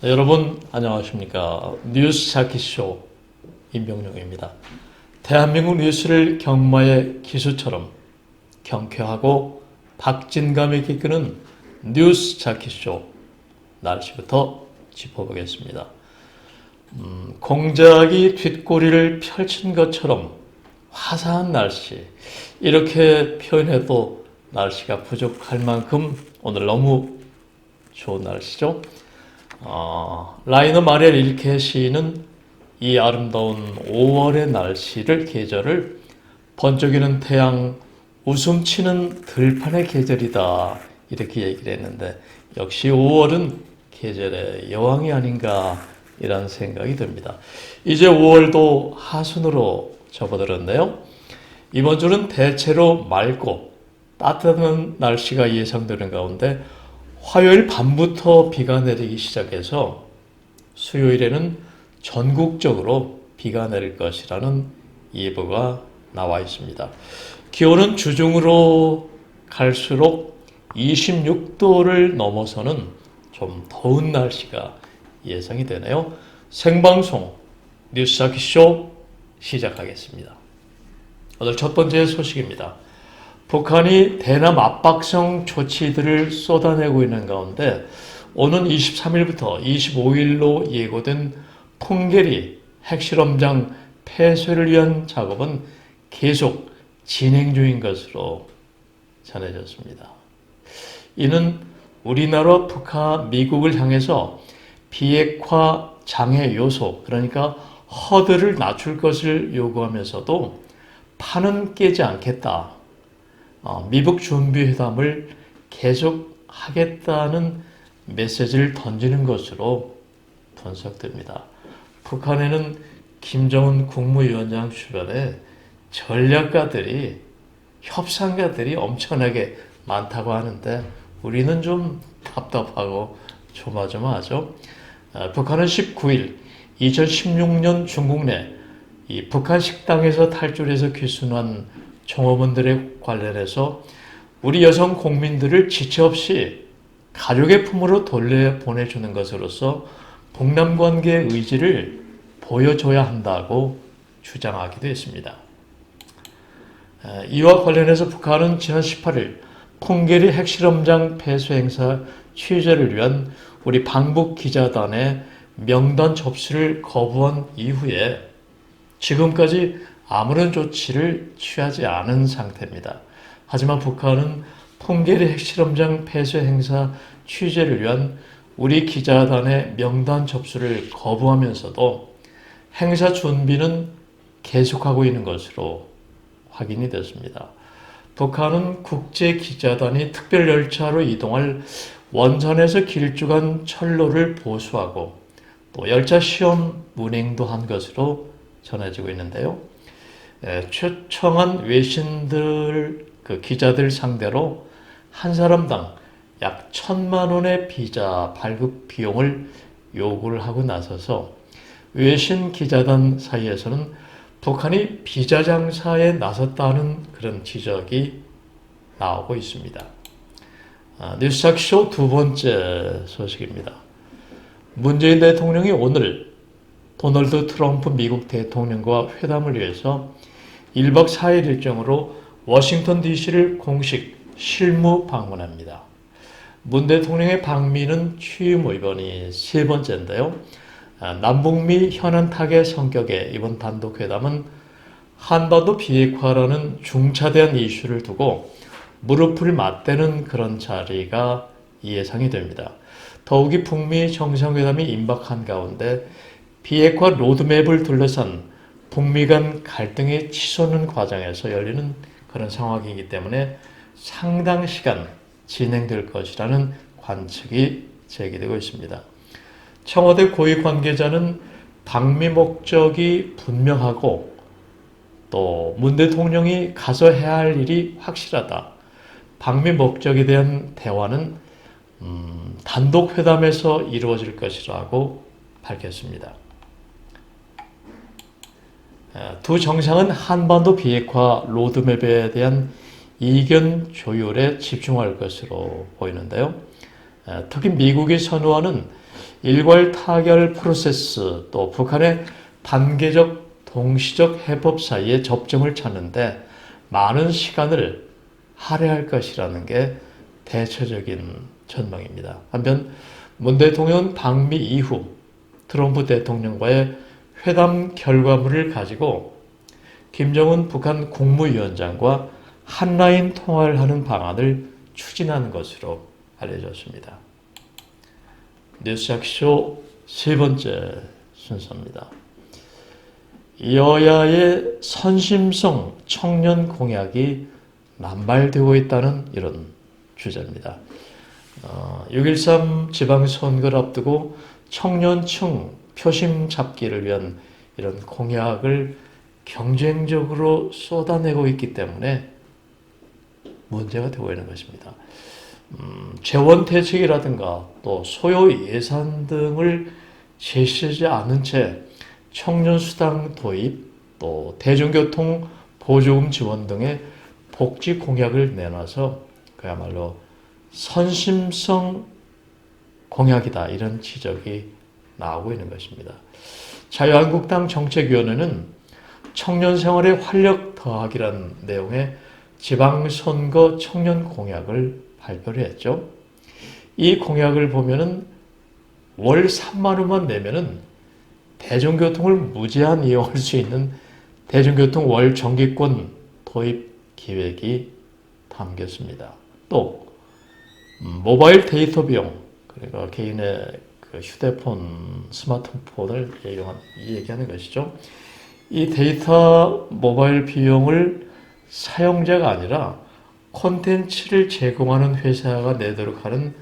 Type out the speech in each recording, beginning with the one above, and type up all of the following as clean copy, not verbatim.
여러분 안녕하십니까. 뉴스 자키쇼 임병룡입니다. 대한민국 뉴스를 경마의 기수처럼 경쾌하고 박진감 있게 이끄는 뉴스 자키쇼 날씨부터 짚어보겠습니다. 공작이 뒷꼬리를 펼친 것처럼 화사한 날씨, 이렇게 표현해도 날씨가 부족할 만큼 오늘 너무 좋은 날씨죠. 라이너 마리아 릴케 시인은 이 아름다운 5월의 날씨를, 계절을 번쩍이는 태양, 웃음치는 들판의 계절이다, 이렇게 얘기를 했는데, 역시 5월은 계절의 여왕이 아닌가 이런 생각이 듭니다. 이제 5월도 하순으로 접어들었네요. 이번 주는 대체로 맑고 따뜻한 날씨가 예상되는 가운데 화요일 밤부터 비가 내리기 시작해서 수요일에는 전국적으로 비가 내릴 것이라는 예보가 나와 있습니다. 기온은 주중으로 갈수록 26도를 넘어서는 좀 더운 날씨가 예상이 되네요. 생방송 뉴스 자키쇼 시작하겠습니다. 오늘 첫 번째 소식입니다. 북한이 대남 압박성 조치들을 쏟아내고 있는 가운데 오는 23일부터 25일로 예고된 풍계리 핵실험장 폐쇄를 위한 작업은 계속 진행 중인 것으로 전해졌습니다. 이는 우리나라, 북한, 미국을 향해서 비핵화 장애 요소, 그러니까 허들을 낮출 것을 요구하면서도 판은 깨지 않겠다, 미북 준비회담을 계속하겠다는 메시지를 던지는 것으로 분석됩니다. 북한에는 김정은 국무위원장 주변에 전략가들이, 협상가들이 엄청나게 많다고 하는데 우리는 좀 답답하고 조마조마하죠. 북한은 19일 2016년 중국 내 이 북한 식당에서 탈출해서 귀순한 종업원들에 관련해서 우리 여성 국민들을 지체 없이 가족의 품으로 돌려보내주는 것으로서 북남 관계의 의지를 보여줘야 한다고 주장하기도 했습니다. 이와 관련해서 북한은 지난 18일 풍계리 핵실험장 폐쇄 행사 취재를 위한 우리 방북 기자단의 명단 접수를 거부한 이후에 지금까지 아무런 조치를 취하지 않은 상태입니다. 하지만 북한은 풍계리 핵실험장 폐쇄 행사 취재를 위한 우리 기자단의 명단 접수를 거부하면서도 행사 준비는 계속하고 있는 것으로 확인이 됐습니다. 북한은 국제 기자단이 특별 열차로 이동할 원산에서 길쭉한 철로를 보수하고 또 열차 시험 운행도 한 것으로 전해지고 있는데요. 초청한 외신들, 기자들 상대로 한 사람당 약 1,000만 원의 비자 발급 비용을 요구를 하고 나서서 외신 기자단 사이에서는 북한이 비자 장사에 나섰다는 그런 지적이 나오고 있습니다. 뉴스자키쇼 두 번째 소식입니다. 문재인 대통령이 오늘 도널드 트럼프 미국 대통령과 회담을 위해서 1박 4일 일정으로 워싱턴 DC를 공식 실무 방문합니다. 문 대통령의 방미는 취임 이번이 세 번째인데요. 남북미 현안 타결 성격의 이번 단독 회담은 한반도 비핵화라는 중차대한 이슈를 두고 무릎을 맞대는 그런 자리가 예상이 됩니다. 더욱이 북미 정상회담이 임박한 가운데 비핵화 로드맵을 둘러싼 북미 간 갈등이 치솟는 과정에서 열리는 그런 상황이기 때문에 상당 시간 진행될 것이라는 관측이 제기되고 있습니다. 청와대 고위 관계자는 방미 목적이 분명하고 또 문 대통령이 가서 해야 할 일이 확실하다. 방미 목적에 대한 대화는 단독 회담에서 이루어질 것이라고 밝혔습니다. 두 정상은 한반도 비핵화 로드맵에 대한 이견 조율에 집중할 것으로 보이는데요. 특히 미국이 선호하는 일괄 타결 프로세스, 또 북한의 단계적 동시적 해법 사이의 접점을 찾는데 많은 시간을 할애할 것이라는 게 대체적인 전망입니다. 한편 문 대통령은 방미 이후 트럼프 대통령과의 회담 결과물을 가지고 김정은 북한 국무위원장과 한라인 통화를 하는 방안을 추진하는 것으로 알려졌습니다. 뉴스jak쇼 세 번째 순서입니다. 여야의 선심성 청년 공약이 남발되고 있다는 이런 주제입니다. 6.13 지방선거를 앞두고 청년층 표심 잡기를 위한 이런 공약을 경쟁적으로 쏟아내고 있기 때문에 문제가 되고 있는 것입니다. 재원 대책이라든가 또 소요 예산 등을 제시하지 않은 채 청년 수당 도입, 또 대중교통 보조금 지원 등의 복지 공약을 내놔서 그야말로 선심성 공약이다, 이런 지적이 나오고 있는 것입니다. 자유한국당 정책위원회는 청년 생활에 활력 더하기라는 내용의 지방선거 청년 공약을 발표를 했죠. 이 공약을 보면은 월 3만 원만 내면은 대중교통을 무제한 이용할 수 있는 대중교통 월 정기권 도입 계획이 담겼습니다. 또 모바일 데이터 비용, 그러니까 개인의 그 휴대폰, 스마트폰을 얘기하는 것이죠. 이 데이터 모바일 비용을 사용자가 아니라 콘텐츠를 제공하는 회사가 내도록 하는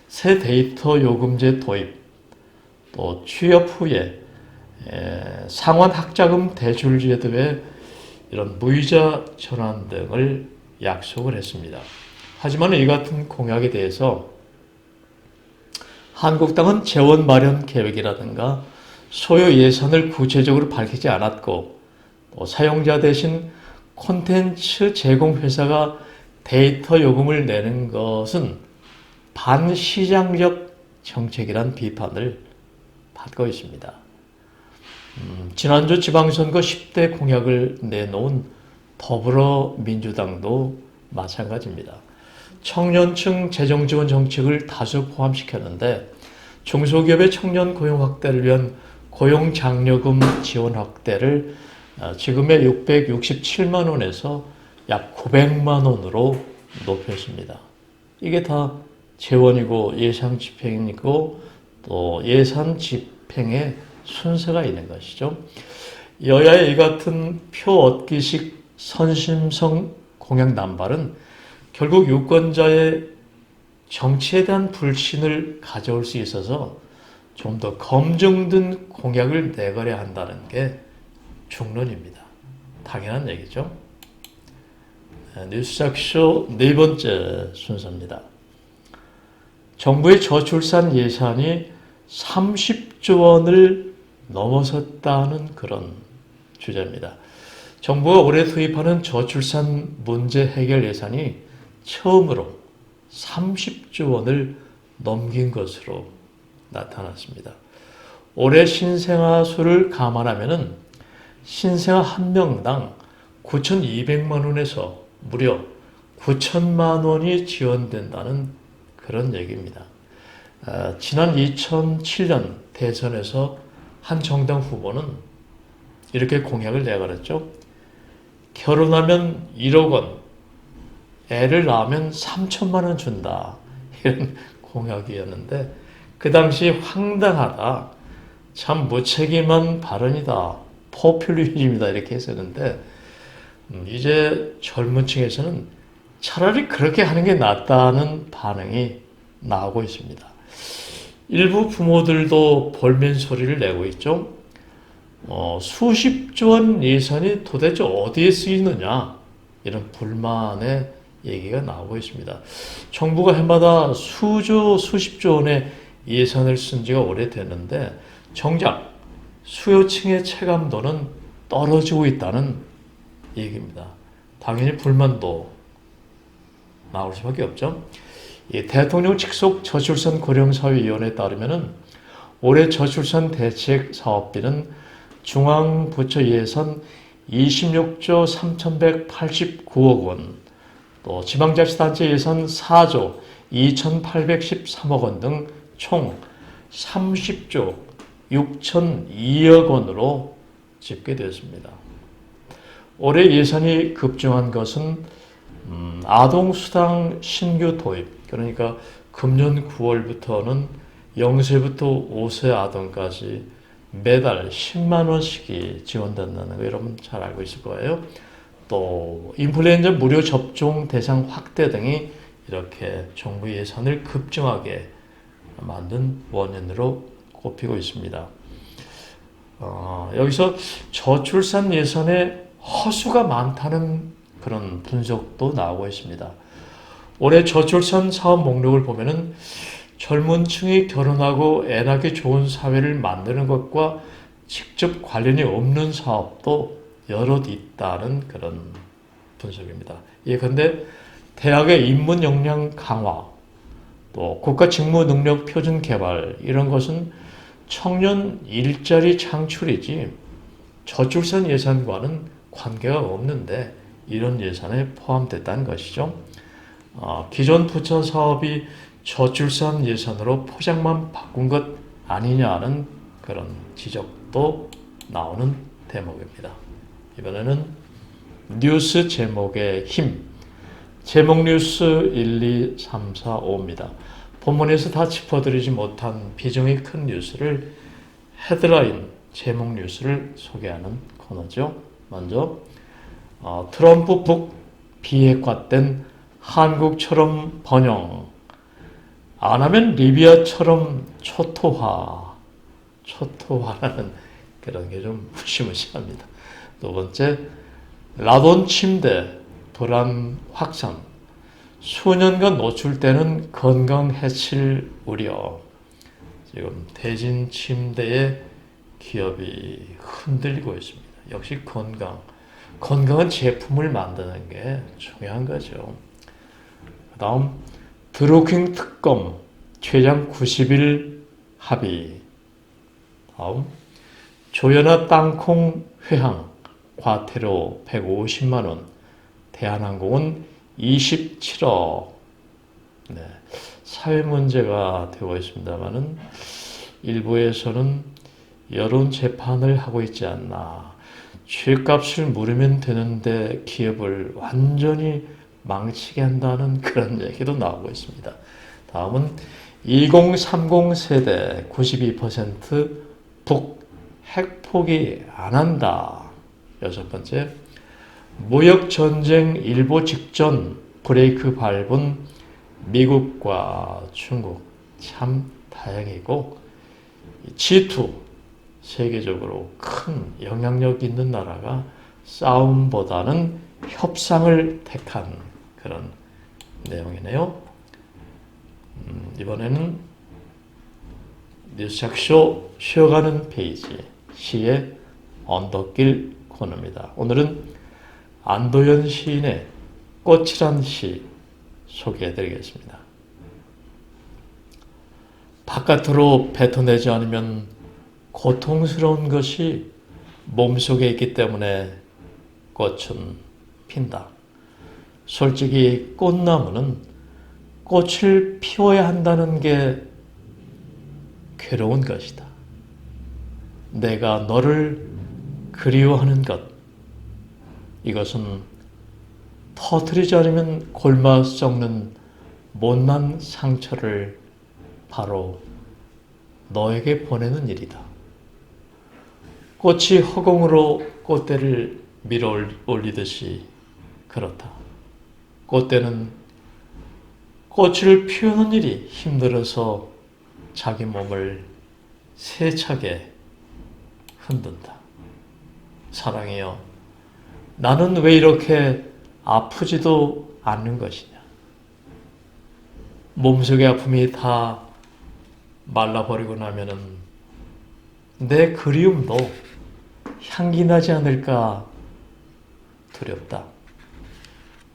새 데이터 요금제 도입, 또 취업 후에 상환 학자금 대출 제도의 이런 무이자 전환 등을 약속을 했습니다. 하지만 이 같은 공약에 대해서 한국당은 재원 마련 계획이라든가 소요 예산을 구체적으로 밝히지 않았고, 또 사용자 대신 콘텐츠 제공 회사가 데이터 요금을 내는 것은 반시장적 정책이란 비판을 받고 있습니다. 지난주 지방선거 10대 공약을 내놓은 더불어민주당도 마찬가지입니다. 청년층 재정지원 정책을 다수 포함시켰는데 중소기업의 청년 고용 확대를 위한 고용장려금 지원 확대를 지금의 667만 원에서 약 900만 원으로 높였습니다. 이게 다 재원이고 예산 집행이고 또 예산 집행의 순서가 있는 것이죠. 여야의 이 같은 표 얻기식 선심성 공약 남발은 결국 유권자의 정치에 대한 불신을 가져올 수 있어서 좀 더 검증된 공약을 내걸어야 한다는 게 중론입니다. 당연한 얘기죠. 뉴스jak쇼 네 번째 순서입니다. 정부의 저출산 예산이 30조 원을 넘어섰다는 그런 주제입니다. 정부가 올해 투입하는 저출산 문제 해결 예산이 처음으로 30조 원을 넘긴 것으로 나타났습니다. 올해 신생아 수를 감안하면 신생아 한 명당 9,200만 원에서 무려 9천만 원이 지원된다는 그런 얘기입니다. 지난 2007년 대선에서 한 정당 후보는 이렇게 공약을 내걸었죠. 결혼하면 1억 원, 애를 낳으면 3천만 원 준다, 이런 공약이었는데 그 당시 황당하다, 참 무책임한 발언이다, 포퓰리즘이다, 이렇게 했었는데 이제 젊은 층에서는 차라리 그렇게 하는 게 낫다는 반응이 나오고 있습니다. 일부 부모들도 볼멘 소리를 내고 있죠. 수십조 원 예산이 도대체 어디에 쓰이느냐, 이런 불만의 얘기가 나오고 있습니다. 정부가 해마다 수십조 원의 예산을 쓴 지가 오래됐는데 정작 수요층의 체감도는 떨어지고 있다는 얘기입니다. 당연히 불만도 나올 수밖에 없죠. 이 대통령 직속 저출산 고령사회위원회에 따르면 올해 저출산 대책 사업비는 중앙부처 예산 26조 3,189억 원, 또 지방자치단체 예산 4조 2,813억 원 등 총 30조 6,002억 원으로 집계되었습니다. 올해 예산이 급증한 것은 아동수당 신규 도입, 그러니까 금년 9월부터는 0세부터 5세 아동까지 매달 10만 원씩이 지원된다는 거 여러분 잘 알고 있을 거예요. 또 인플루엔자 무료 접종 대상 확대 등이 이렇게 정부 예산을 급증하게 만든 원인으로 꼽히고 있습니다. 여기서 저출산 예산에 허수가 많다는 그런 분석도 나오고 있습니다. 올해 저출산 사업 목록을 보면은 젊은 층이 결혼하고 애 낳기 좋은 사회를 만드는 것과 직접 관련이 없는 사업도 여럿 있다는 그런 분석입니다. 예컨대 대학의 인문 역량 강화, 또 국가 직무 능력 표준 개발, 이런 것은 청년 일자리 창출이지 저출산 예산과는 관계가 없는데 이런 예산에 포함됐다는 것이죠. 기존 부처 사업이 저출산 예산으로 포장만 바꾼 것 아니냐는 그런 지적도 나오는 대목입니다. 이번에는 뉴스 제목의 힘. 제목 뉴스 1, 2, 3, 4, 5입니다. 본문에서 다 짚어드리지 못한 비중이 큰 뉴스를 헤드라인, 제목 뉴스를 소개하는 코너죠. 먼저 트럼프 북 비핵화 땐 한국처럼 번영, 안 하면 리비아처럼 초토화라는 그런 게 좀 무시무시합니다. 두 번째, 라돈 침대 불안 확산, 수년간 노출되는 건강 해칠 우려. 지금 대진 침대의 기업이 흔들리고 있습니다. 역시 건강한 제품을 만드는 게 중요한 거죠. 그 다음 드루킹 특검 최장 90일 합의. 다음 조연아 땅콩 회항 과태료 150만 원, 대한항공은 27억. 네, 사회 문제가 되고 있습니다만은 일부에서는 여론 재판을 하고 있지 않나. 죗값을 물으면 되는데 기업을 완전히 망치게 한다는 그런 얘기도 나오고 있습니다. 다음은 2030 세대 92% 북 핵 포기 안 한다. 여섯 번째, 무역전쟁 일보 직전 브레이크 밟은 미국과 중국 참 다행이고, G2 세계적으로 큰 영향력 있는 나라가 싸움보다는 협상을 택한 그런 내용이네요. 이번에는 뉴스jak쇼 쉬어가는 페이지, 시의 언덕길 코너입니다. 오늘은 안도현 시인의 꽃이란 시 소개해드리겠습니다. 바깥으로 뱉어내지 않으면 고통스러운 것이 몸속에 있기 때문에 꽃은 핀다. 솔직히 꽃나무는 꽃을 피워야 한다는 게 괴로운 것이다. 내가 너를 그리워하는 것, 이것은 터뜨리지 않으면 골마 썩는 못난 상처를 바로 너에게 보내는 일이다. 꽃이 허공으로 꽃대를 밀어 올리듯이 그렇다. 꽃대는 꽃을 피우는 일이 힘들어서 자기 몸을 세차게 흔든다. 사랑이여, 나는 왜 이렇게 아프지도 않는 것이냐? 몸속의 아픔이 다 말라버리고 나면은 내 그리움도 향기 나지 않을까 두렵다.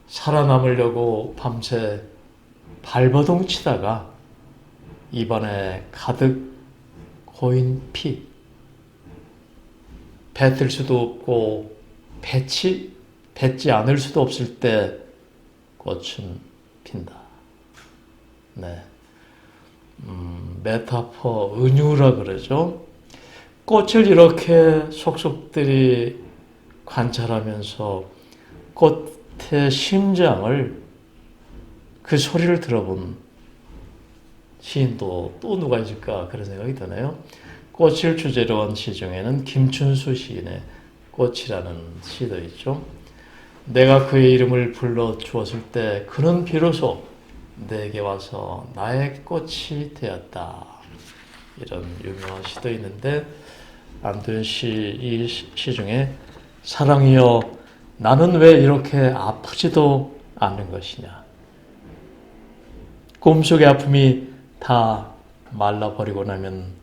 살아남으려고 밤새 발버둥 치다가 입안에 가득 고인 피. 뱉을 수도 없고 뱉지 않을 수도 없을 때 꽃은 핀다. 네. 메타포, 은유라 그러죠. 꽃을 이렇게 속속들이 관찰하면서 꽃의 심장을 그 소리를 들어본 시인도 또 누가 있을까 그런 생각이 드네요. 꽃을 주제로 한 시 중에는 김춘수 시인의 꽃이라는 시도 있죠. 내가 그의 이름을 불러 주었을 때 그는 비로소 내게 와서 나의 꽃이 되었다. 이런 유명한 시도 있는데 안도현 이 시 중에 사랑이여 나는 왜 이렇게 아프지도 않는 것이냐. 꿈속의 아픔이 다 말라버리고 나면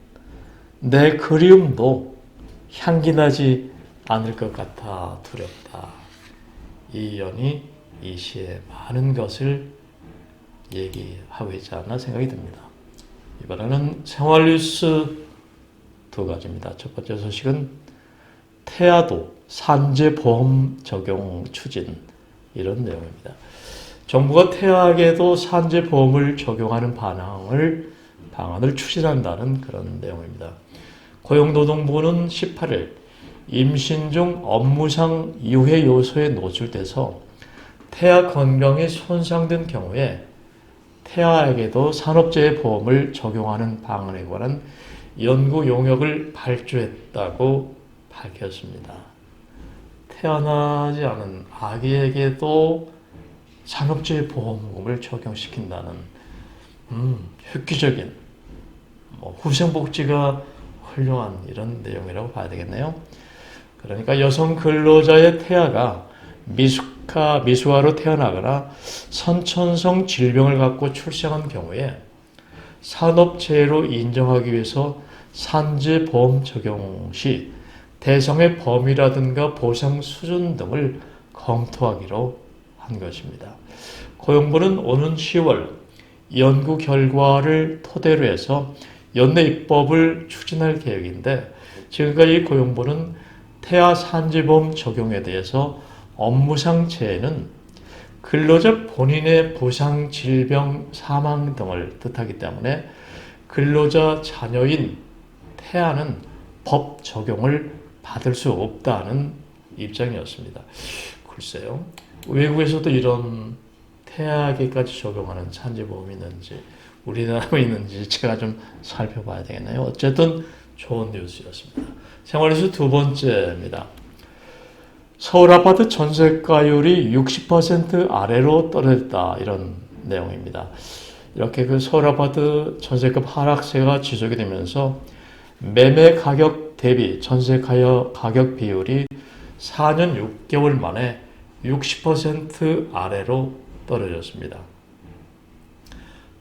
내 그리움도 향기 나지 않을 것 같아 두렵다. 이 연이 이 시의 많은 것을 얘기하고 있지 않나 생각이 듭니다. 이번에는 생활 뉴스 두 가지입니다. 첫 번째 소식은 태아도 산재보험 적용 추진 이런 내용입니다. 정부가 태아에게도 산재보험을 적용하는 방안을 추진한다는 그런 내용입니다. 고용노동부는 18일 임신 중 업무상 유해 요소에 노출돼서 태아 건강이 손상된 경우에 태아에게도 산업재해 보험을 적용하는 방안에 관한 연구 용역을 발주했다고 밝혔습니다. 태어나지 않은 아기에게도 산업재해 보험금을 적용시킨다는 획기적인 후생복지가 훌륭한 이런 내용이라고 봐야 되겠네요. 그러니까 여성 근로자의 태아가 미숙아로 태어나거나 선천성 질병을 갖고 출생한 경우에 산업재해로 인정하기 위해서 산재보험 적용 시 대상의 범위라든가 보상 수준 등을 검토하기로 한 것입니다. 고용부는 오는 10월 연구 결과를 토대로 해서 연내 입법을 추진할 계획인데 지금까지 고용부는 태아 산재보험 적용에 대해서 업무상 재해는 근로자 본인의 부상, 질병, 사망 등을 뜻하기 때문에 근로자 자녀인 태아는 법 적용을 받을 수 없다는 입장이었습니다. 글쎄요. 외국에서도 이런 태아에게까지 적용하는 산재보험이 있는지 우리나라에 있는지 제가 좀 살펴봐야 되겠네요. 어쨌든 좋은 뉴스였습니다. 생활뉴스 두 번째입니다. 서울 아파트 전세가율이 60% 아래로 떨어졌다. 이런 내용입니다. 이렇게 그 서울 아파트 전세값 하락세가 지속이 되면서 매매 가격 대비 전세 가격 비율이 4년 6개월 만에 60% 아래로 떨어졌습니다.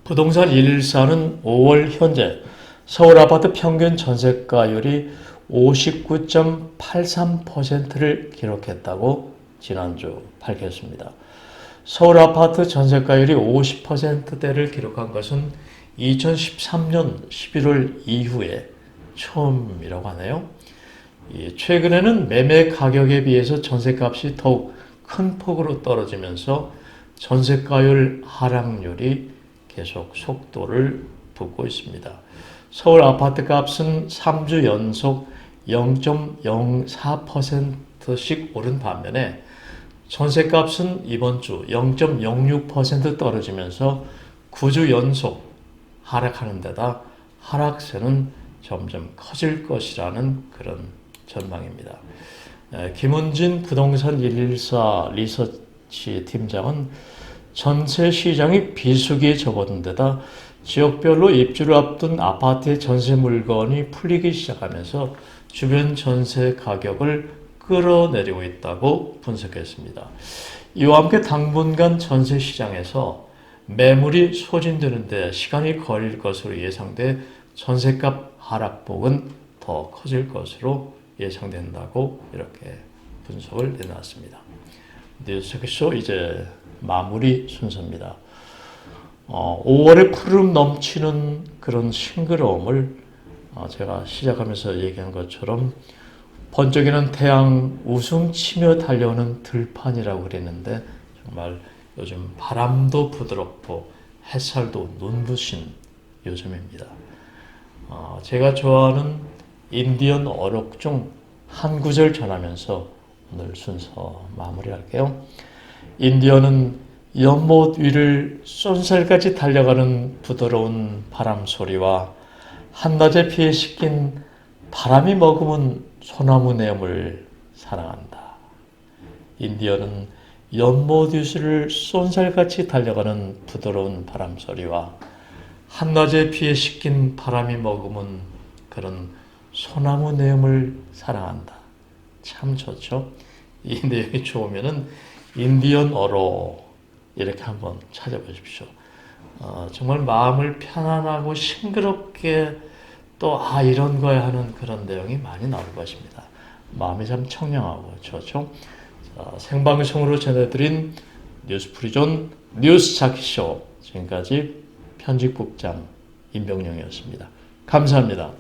부동산 114는 5월 현재 서울 아파트 평균 전세가율이 59.83%를 기록했다고 지난주 밝혔습니다. 서울 아파트 전세가율이 50%대를 기록한 것은 2013년 11월 이후에 처음이라고 하네요. 최근에는 매매 가격에 비해서 전세값이 더욱 큰 폭으로 떨어지면서 전세가율 하락률이 계속 속도를 붙고 있습니다. 서울 아파트 값은 3주 연속 0.04%씩 오른 반면에 전세값은 이번 주 0.06% 떨어지면서 9주 연속 하락하는 데다 하락세는 점점 커질 것이라는 그런 전망입니다. 김은진 부동산 114 리서치 팀장은 전세 시장이 비수기에 접어든 데다 지역별로 입주를 앞둔 아파트의 전세 물건이 풀리기 시작하면서 주변 전세 가격을 끌어내리고 있다고 분석했습니다. 이와 함께 당분간 전세 시장에서 매물이 소진되는 데 시간이 걸릴 것으로 예상돼 전세값 하락폭은 더 커질 것으로 예상된다고 이렇게 분석을 내놨습니다. 뉴스 체크쇼 이제 마무리 순서입니다. 5월의 푸름 넘치는 그런 싱그러움을 제가 시작하면서 얘기한 것처럼 번쩍이는 태양 웃음 치며 달려오는 들판이라고 그랬는데 정말 요즘 바람도 부드럽고 햇살도 눈부신 요즘입니다. 제가 좋아하는 인디언 어록 중 한 구절 전하면서 오늘 순서 마무리할게요. 인디언은 연못 위를 쏜살같이 달려가는 부드러운 바람 소리와 한낮에 피에 씻긴 바람이 머금은 소나무 내음을 사랑한다. 인디언은 연못 위를 쏜살같이 달려가는 부드러운 바람 소리와 한낮에 피에 씻긴 바람이 머금은 그런 소나무 내음을 사랑한다. 참 좋죠? 이 내용이 좋으면은 인디언 어로 이렇게 한번 찾아보십시오. 정말 마음을 편안하고 싱그럽게 또 이런 거야 하는 그런 내용이 많이 나올 것입니다. 마음이 참 청량하고 좋죠. 생방송으로 전해드린 뉴스프리존 뉴스 자키쇼 지금까지 편집국장 임병영이었습니다. 감사합니다.